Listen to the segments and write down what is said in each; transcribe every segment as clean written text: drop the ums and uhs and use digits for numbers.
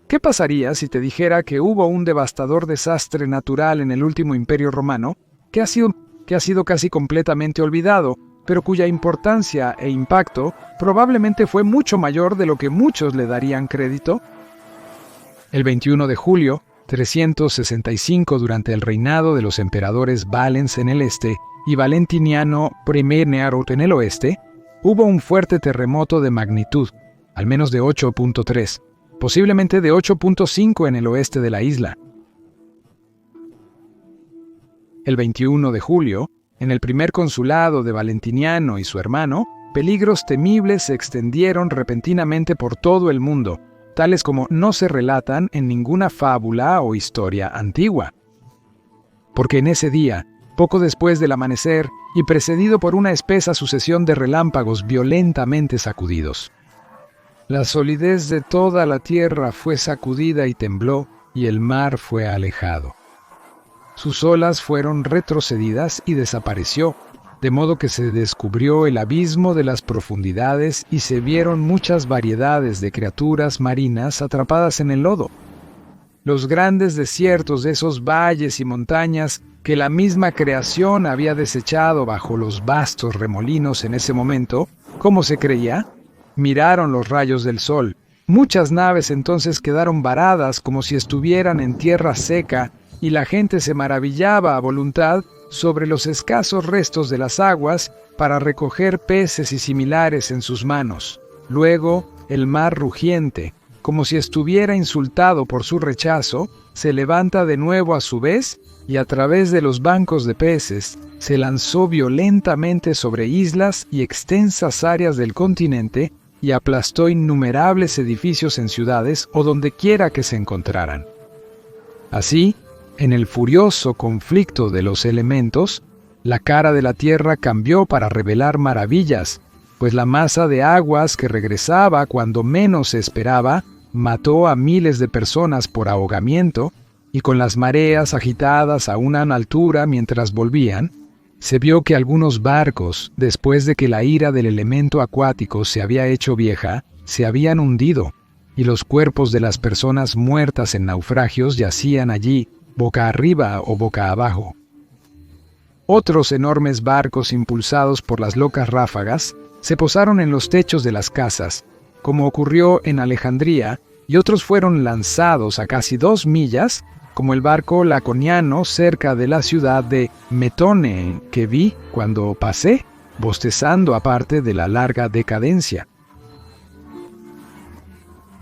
¿Qué pasaría si te dijera que hubo un devastador desastre natural en el último imperio romano que ha sido casi completamente olvidado, pero cuya importancia e impacto probablemente fue mucho mayor de lo que muchos le darían crédito? El 21 de julio, 365, durante el reinado de los emperadores Valens en el este y Valentiniano I Nero en el oeste, hubo un fuerte terremoto de magnitud, al menos de 8.3, posiblemente de 8.5 en el oeste de la isla. El 21 de julio, en el primer consulado de Valentiniano y su hermano, peligros temibles se extendieron repentinamente por todo el mundo, tales como no se relatan en ninguna fábula o historia antigua. Porque en ese día, poco después del amanecer y precedido por una espesa sucesión de relámpagos violentamente sacudidos, la solidez de toda la tierra fue sacudida y tembló, y el mar fue alejado. Sus olas fueron retrocedidas y desapareció, de modo que se descubrió el abismo de las profundidades y se vieron muchas variedades de criaturas marinas atrapadas en el lodo. Los grandes desiertos de esos valles y montañas que la misma creación había desechado bajo los vastos remolinos en ese momento, como se creía, miraron los rayos del sol. Muchas naves entonces quedaron varadas como si estuvieran en tierra seca, y la gente se maravillaba a voluntad sobre los escasos restos de las aguas para recoger peces y similares en sus manos. Luego, el mar rugiente, como si estuviera insultado por su rechazo, se levanta de nuevo a su vez y a través de los bancos de peces se lanzó violentamente sobre islas y extensas áreas del continente y aplastó innumerables edificios en ciudades o donde quiera que se encontraran. Así, en el furioso conflicto de los elementos, la cara de la tierra cambió para revelar maravillas, pues la masa de aguas que regresaba cuando menos se esperaba mató a miles de personas por ahogamiento, y con las mareas agitadas a una altura mientras volvían, se vio que algunos barcos, después de que la ira del elemento acuático se había hecho vieja, se habían hundido, y los cuerpos de las personas muertas en naufragios yacían allí, boca arriba o boca abajo. Otros enormes barcos impulsados por las locas ráfagas se posaron en los techos de las casas, como ocurrió en Alejandría, y otros fueron lanzados a casi 2 millas, como el barco laconiano cerca de la ciudad de Metone que vi cuando pasé, bostezando aparte de la larga decadencia.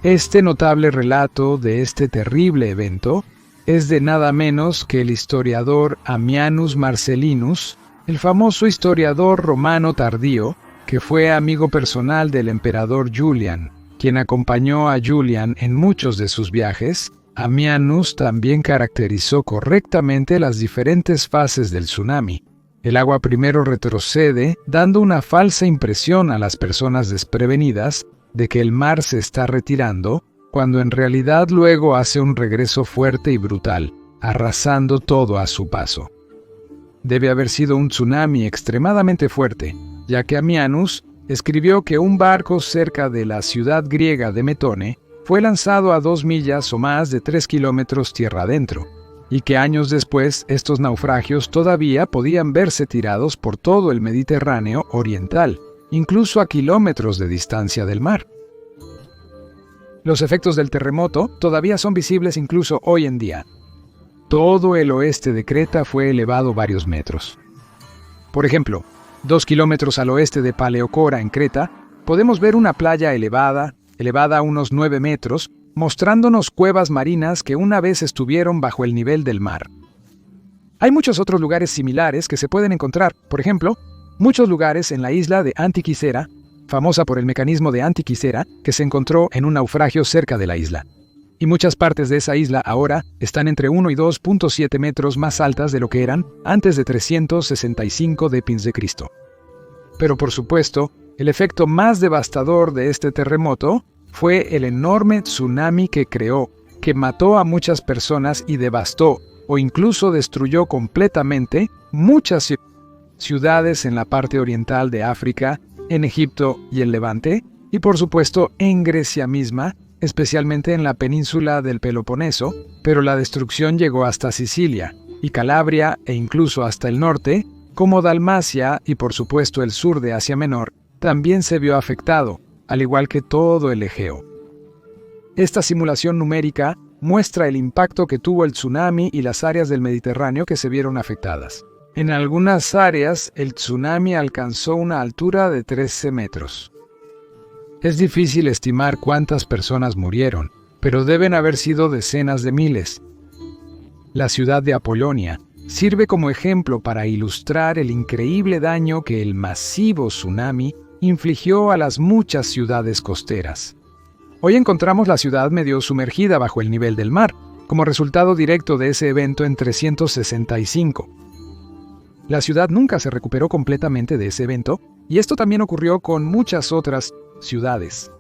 Este notable relato de este terrible evento es de nada menos que el historiador Ammianus Marcellinus, el famoso historiador romano tardío, que fue amigo personal del emperador Julian, quien acompañó a Julian en muchos de sus viajes. Ammianus también caracterizó correctamente las diferentes fases del tsunami. El agua primero retrocede, dando una falsa impresión a las personas desprevenidas de que el mar se está retirando, cuando en realidad luego hace un regreso fuerte y brutal, arrasando todo a su paso. Debe haber sido un tsunami extremadamente fuerte, ya que Ammianus escribió que un barco cerca de la ciudad griega de Metone fue lanzado a 2 millas o más de 3 kilómetros tierra adentro, y que años después estos naufragios todavía podían verse tirados por todo el Mediterráneo oriental, incluso a kilómetros de distancia del mar. Los efectos del terremoto todavía son visibles incluso hoy en día. Todo el oeste de Creta fue elevado varios metros. Por ejemplo, 2 kilómetros al oeste de Paleocora en Creta, podemos ver una playa elevada a unos 9 metros, mostrándonos cuevas marinas que una vez estuvieron bajo el nivel del mar. Hay muchos otros lugares similares que se pueden encontrar, por ejemplo, muchos lugares en la isla de Antikythera, famosa por el mecanismo de Antikythera, que se encontró en un naufragio cerca de la isla. Y muchas partes de esa isla ahora están entre 1 y 2.7 metros más altas de lo que eran antes de 365 d.C. Pero por supuesto, el efecto más devastador de este terremoto fue el enorme tsunami que creó, que mató a muchas personas y devastó, o incluso destruyó completamente, muchas ciudades en la parte oriental de África, en Egipto y el Levante, y por supuesto en Grecia misma, especialmente en la península del Peloponeso, pero la destrucción llegó hasta Sicilia y Calabria e incluso hasta el norte, como Dalmacia y por supuesto el sur de Asia Menor, también se vio afectado, al igual que todo el Egeo. Esta simulación numérica muestra el impacto que tuvo el tsunami y las áreas del Mediterráneo que se vieron afectadas. En algunas áreas, el tsunami alcanzó una altura de 13 metros. Es difícil estimar cuántas personas murieron, pero deben haber sido decenas de miles. La ciudad de Apolonia sirve como ejemplo para ilustrar el increíble daño que el masivo tsunami infligió a las muchas ciudades costeras. Hoy encontramos la ciudad medio sumergida bajo el nivel del mar, como resultado directo de ese evento en 365. La ciudad nunca se recuperó completamente de ese evento, y esto también ocurrió con muchas otras ciudades.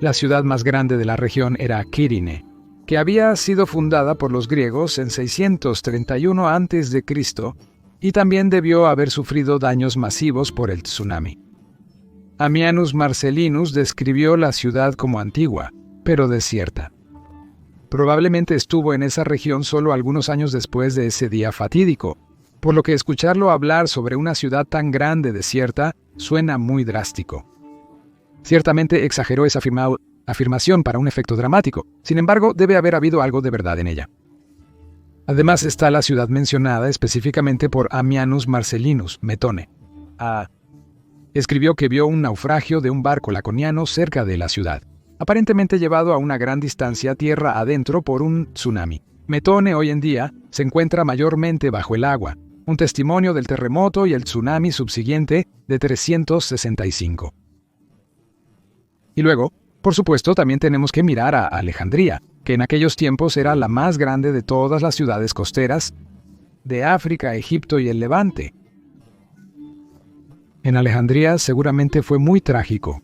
La ciudad más grande de la región era Kírine, que había sido fundada por los griegos en 631 a.C. y también debió haber sufrido daños masivos por el tsunami. Ammianus Marcellinus describió la ciudad como antigua, pero desierta. Probablemente estuvo en esa región solo algunos años después de ese día fatídico, por lo que escucharlo hablar sobre una ciudad tan grande desierta suena muy drástico. Ciertamente exageró esa afirmación para un efecto dramático, sin embargo, debe haber habido algo de verdad en ella. Además está la ciudad mencionada específicamente por Ammianus Marcellinus, Metone. Escribió que vio un naufragio de un barco laconiano cerca de la ciudad, aparentemente llevado a una gran distancia tierra adentro por un tsunami. Metone hoy en día se encuentra mayormente bajo el agua, un testimonio del terremoto y el tsunami subsiguiente de 365. Y luego, por supuesto, también tenemos que mirar a Alejandría, que en aquellos tiempos era la más grande de todas las ciudades costeras de África, Egipto y el Levante. En Alejandría seguramente fue muy trágico.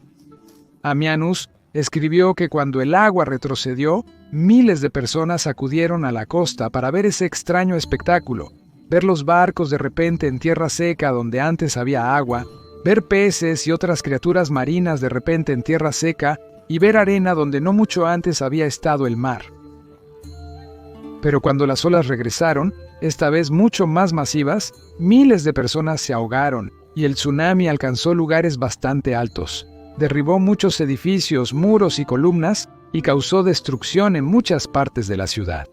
Ammianus escribió que cuando el agua retrocedió, miles de personas acudieron a la costa para ver ese extraño espectáculo, ver los barcos de repente en tierra seca donde antes había agua, ver peces y otras criaturas marinas de repente en tierra seca y ver arena donde no mucho antes había estado el mar. Pero cuando las olas regresaron, esta vez mucho más masivas, miles de personas se ahogaron y el tsunami alcanzó lugares bastante altos. Derribó muchos edificios, muros y columnas y causó destrucción en muchas partes de la ciudad.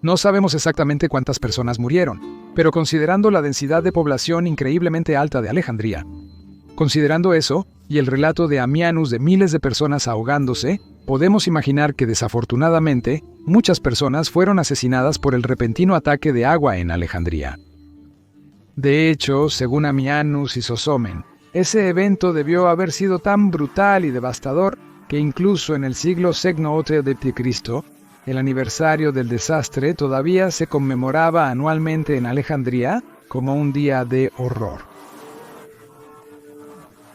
No sabemos exactamente cuántas personas murieron, pero considerando la densidad de población increíblemente alta de Alejandría, considerando eso y el relato de Ammianus de miles de personas ahogándose, podemos imaginar que desafortunadamente muchas personas fueron asesinadas por el repentino ataque de agua en Alejandría. De hecho, según Ammianus y Sozomen, ese evento debió haber sido tan brutal y devastador que incluso en el siglo VI a.C., el aniversario del desastre todavía se conmemoraba anualmente en Alejandría como un día de horror.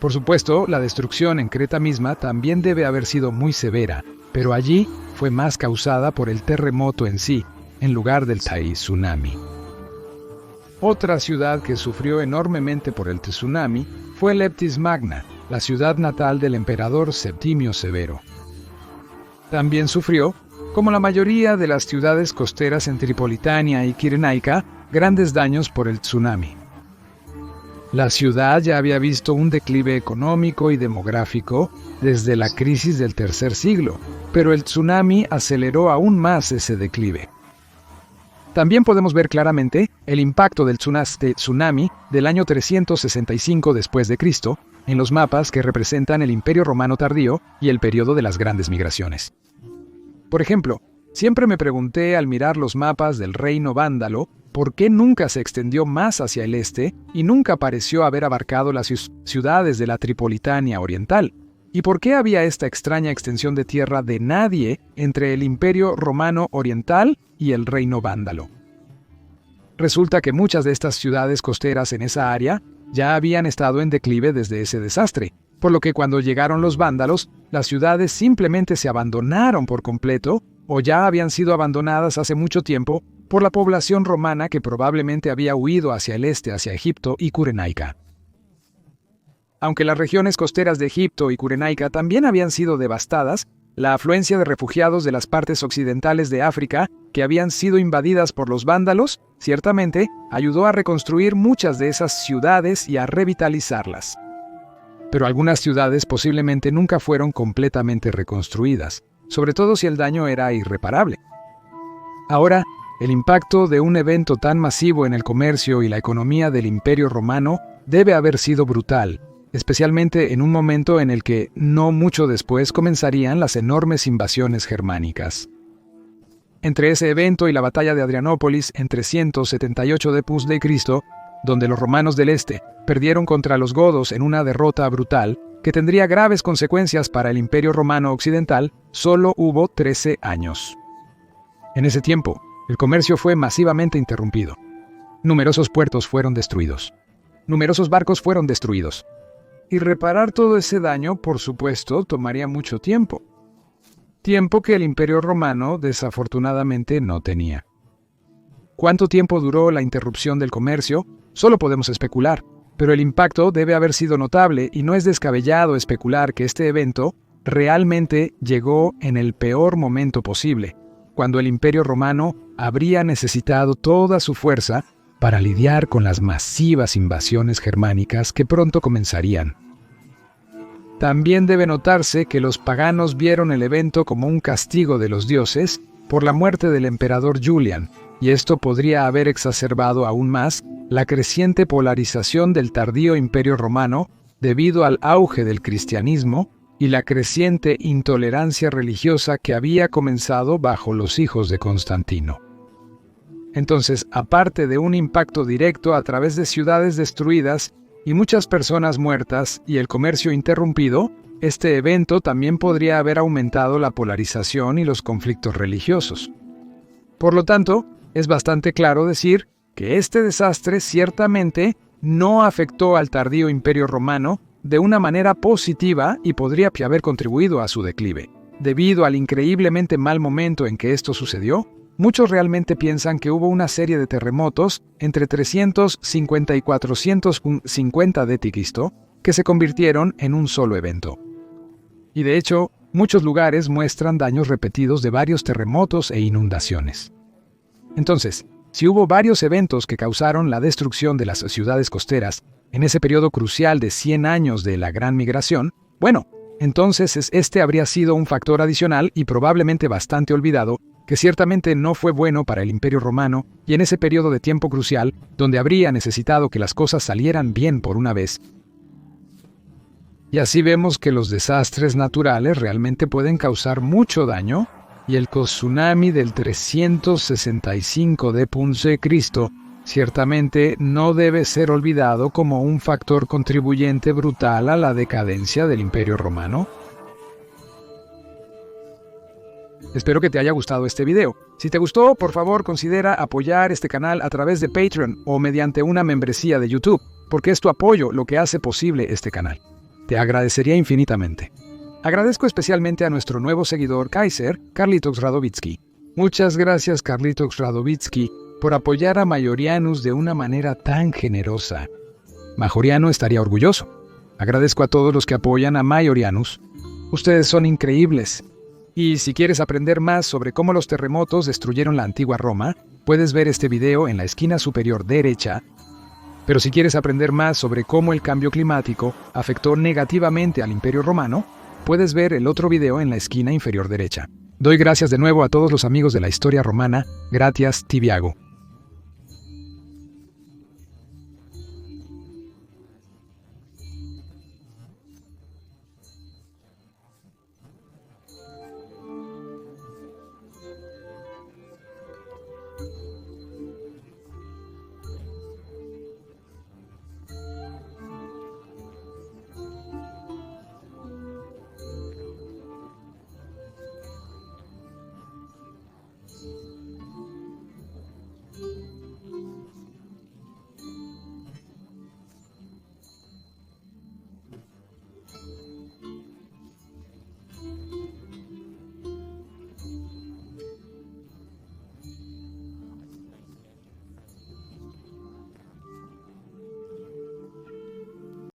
Por supuesto, la destrucción en Creta misma también debe haber sido muy severa, pero allí fue más causada por el terremoto en sí, en lugar del tsunami. Otra ciudad que sufrió enormemente por el tsunami fue Leptis Magna, la ciudad natal del emperador Septimio Severo. También sufrió, como la mayoría de las ciudades costeras en Tripolitania y Cirenaica, grandes daños por el tsunami. La ciudad ya había visto un declive económico y demográfico desde la crisis del tercer siglo, pero el tsunami aceleró aún más ese declive. También podemos ver claramente el impacto del tsunami del año 365 después de Cristo en los mapas que representan el Imperio Romano tardío y el periodo de las grandes migraciones. Por ejemplo, siempre me pregunté al mirar los mapas del reino vándalo por qué nunca se extendió más hacia el este y nunca pareció haber abarcado las ciudades de la Tripolitania oriental, y por qué había esta extraña extensión de tierra de nadie entre el Imperio Romano Oriental y el reino vándalo. Resulta que muchas de estas ciudades costeras en esa área ya habían estado en declive desde ese desastre, por lo que cuando llegaron los vándalos, las ciudades simplemente se abandonaron por completo o ya habían sido abandonadas hace mucho tiempo por la población romana que probablemente había huido hacia el este, hacia Egipto y Cirenaica. Aunque las regiones costeras de Egipto y Curenaica también habían sido devastadas, la afluencia de refugiados de las partes occidentales de África, que habían sido invadidas por los vándalos, ciertamente ayudó a reconstruir muchas de esas ciudades y a revitalizarlas. Pero algunas ciudades posiblemente nunca fueron completamente reconstruidas, sobre todo si el daño era irreparable. Ahora, el impacto de un evento tan masivo en el comercio y la economía del Imperio Romano debe haber sido brutal, especialmente en un momento en el que no mucho después comenzarían las enormes invasiones germánicas. Entre ese evento y la batalla de Adrianópolis en 378 d.C., donde los romanos del este perdieron contra los godos en una derrota brutal que tendría graves consecuencias para el Imperio Romano Occidental, solo hubo 13 años. En ese tiempo, el comercio fue masivamente interrumpido. Numerosos puertos fueron destruidos. Numerosos barcos fueron destruidos. Y reparar todo ese daño, por supuesto, tomaría mucho tiempo. Tiempo que el Imperio Romano desafortunadamente no tenía. ¿Cuánto tiempo duró la interrupción del comercio? Solo podemos especular, pero el impacto debe haber sido notable y no es descabellado especular que este evento realmente llegó en el peor momento posible, cuando el Imperio Romano habría necesitado toda su fuerza para lidiar con las masivas invasiones germánicas que pronto comenzarían. También debe notarse que los paganos vieron el evento como un castigo de los dioses por la muerte del emperador Julian, y esto podría haber exacerbado aún más la creciente polarización del tardío Imperio Romano debido al auge del cristianismo y la creciente intolerancia religiosa que había comenzado bajo los hijos de Constantino. Entonces, aparte de un impacto directo a través de ciudades destruidas y muchas personas muertas y el comercio interrumpido, este evento también podría haber aumentado la polarización y los conflictos religiosos. Por lo tanto, es bastante claro decir que este desastre ciertamente no afectó al tardío Imperio Romano de una manera positiva y podría haber contribuido a su declive. Debido al increíblemente mal momento en que esto sucedió, muchos realmente piensan que hubo una serie de terremotos entre 350 y 450 d.C. que se convirtieron en un solo evento. Y de hecho, muchos lugares muestran daños repetidos de varios terremotos e inundaciones. Entonces, si hubo varios eventos que causaron la destrucción de las ciudades costeras en ese periodo crucial de 100 años de la Gran Migración, bueno, entonces este habría sido un factor adicional y probablemente bastante olvidado, que ciertamente no fue bueno para el Imperio Romano y en ese periodo de tiempo crucial, donde habría necesitado que las cosas salieran bien por una vez. Y así vemos que los desastres naturales realmente pueden causar mucho daño, y el tsunami del 365 d.C. ciertamente no debe ser olvidado como un factor contribuyente brutal a la decadencia del Imperio Romano. Espero que te haya gustado este video. Si te gustó, por favor considera apoyar este canal a través de Patreon o mediante una membresía de YouTube, porque es tu apoyo lo que hace posible este canal. Te agradecería infinitamente. Agradezco especialmente a nuestro nuevo seguidor Kaiser, Carlitos Radovitsky. Muchas gracias, Carlitos Radovitsky, por apoyar a Majorianus de una manera tan generosa. Majoriano estaría orgulloso. Agradezco a todos los que apoyan a Majorianus. Ustedes son increíbles. Y si quieres aprender más sobre cómo los terremotos destruyeron la antigua Roma, puedes ver este video en la esquina superior derecha. Pero si quieres aprender más sobre cómo el cambio climático afectó negativamente al Imperio Romano, puedes ver el otro video en la esquina inferior derecha. Doy gracias de nuevo a todos los amigos de la historia romana. Gracias, Tibiago.